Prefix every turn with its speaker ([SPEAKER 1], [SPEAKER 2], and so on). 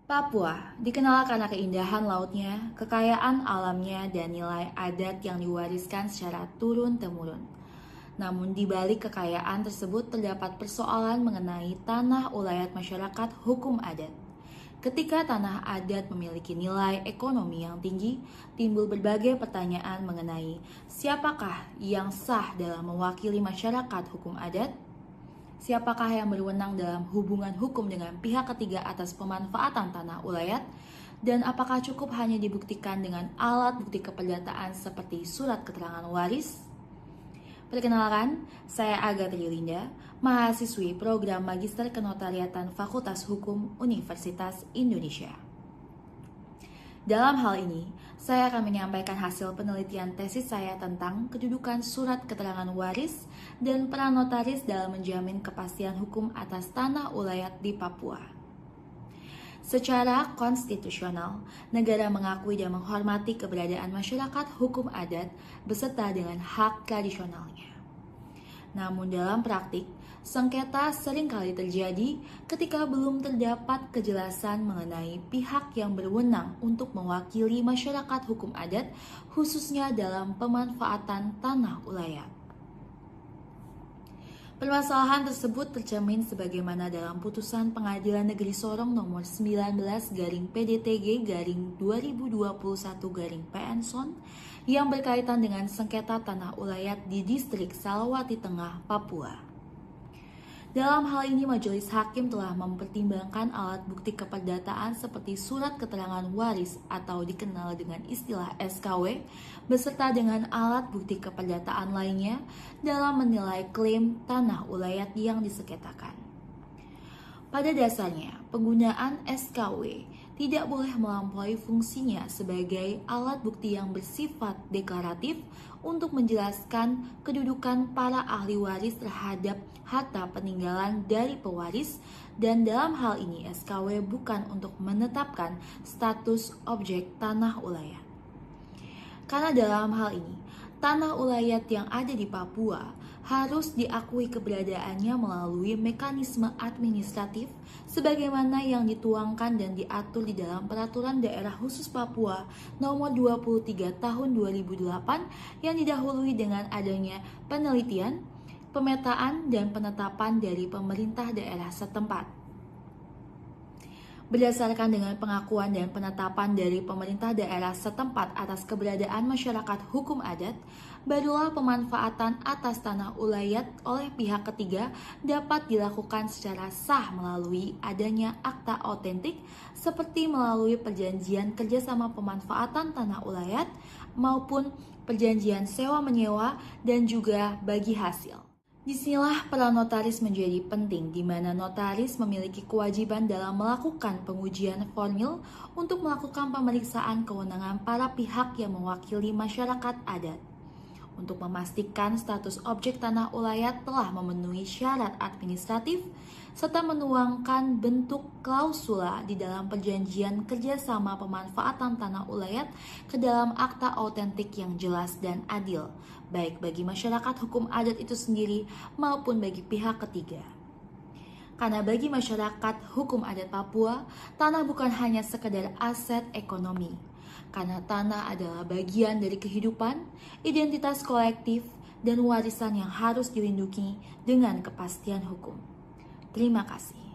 [SPEAKER 1] Papua dikenal karena keindahan lautnya, kekayaan alamnya, dan nilai adat yang diwariskan secara turun-temurun. Namun di balik kekayaan tersebut terdapat persoalan mengenai tanah ulayat masyarakat hukum adat. Ketika tanah adat memiliki nilai ekonomi yang tinggi, timbul berbagai pertanyaan mengenai siapakah yang sah dalam mewakili masyarakat hukum adat. Siapakah yang berwenang dalam hubungan hukum dengan pihak ketiga atas pemanfaatan tanah ulayat? Dan apakah cukup hanya dibuktikan dengan alat bukti keperdataan seperti surat keterangan waris? Perkenalkan, saya Agatha Yulinda, mahasiswi program Magister Kenotariatan Fakultas Hukum Universitas Indonesia. Dalam hal ini, saya akan menyampaikan hasil penelitian tesis saya tentang kedudukan surat keterangan waris dan peran notaris dalam menjamin kepastian hukum atas tanah ulayat di Papua. Secara konstitusional, negara mengakui dan menghormati keberadaan masyarakat hukum adat beserta dengan hak tradisionalnya. Namun dalam praktik, sengketa seringkali terjadi ketika belum terdapat kejelasan mengenai pihak yang berwenang untuk mewakili masyarakat hukum adat, khususnya dalam pemanfaatan tanah ulayat. Permasalahan tersebut tercermin sebagaimana dalam putusan Pengadilan Negeri Sorong nomor 19/PDTG/2021/PN-SON yang berkaitan dengan sengketa tanah ulayat di distrik Salawati Tengah, Papua. Dalam hal ini, majelis hakim telah mempertimbangkan alat bukti keperdataan seperti surat keterangan waris atau dikenal dengan istilah SKW, beserta dengan alat bukti keperdataan lainnya dalam menilai klaim tanah ulayat yang disengketakan. Pada dasarnya, penggunaan SKW tidak boleh melampaui fungsinya sebagai alat bukti yang bersifat deklaratif untuk menjelaskan kedudukan para ahli waris terhadap harta peninggalan dari pewaris, dan dalam hal ini SKW bukan untuk menetapkan status objek tanah ulayat. Karena dalam hal ini, tanah ulayat yang ada di Papua harus diakui keberadaannya melalui mekanisme administratif sebagaimana yang dituangkan dan diatur di dalam Peraturan Daerah Khusus Papua Nomor 23 Tahun 2008 yang didahului dengan adanya penelitian, pemetaan, dan penetapan dari pemerintah daerah setempat. Berdasarkan dengan pengakuan dan penetapan dari pemerintah daerah setempat atas keberadaan masyarakat hukum adat, barulah pemanfaatan atas tanah ulayat oleh pihak ketiga dapat dilakukan secara sah melalui adanya akta autentik seperti melalui perjanjian kerjasama pemanfaatan tanah ulayat maupun perjanjian sewa-menyewa dan juga bagi hasil. Disinilah peran notaris menjadi penting, di mana notaris memiliki kewajiban dalam melakukan pengujian formil untuk melakukan pemeriksaan kewenangan para pihak yang mewakili masyarakat adat. Untuk memastikan status objek tanah ulayat telah memenuhi syarat administratif, serta menuangkan bentuk klausula di dalam perjanjian kerjasama pemanfaatan tanah ulayat ke dalam akta autentik yang jelas dan adil, baik bagi masyarakat hukum adat itu sendiri maupun bagi pihak ketiga. Karena bagi masyarakat hukum adat Papua, tanah bukan hanya sekedar aset ekonomi, karena tanah adalah bagian dari kehidupan, identitas kolektif, dan warisan yang harus dilindungi dengan kepastian hukum. Terima kasih.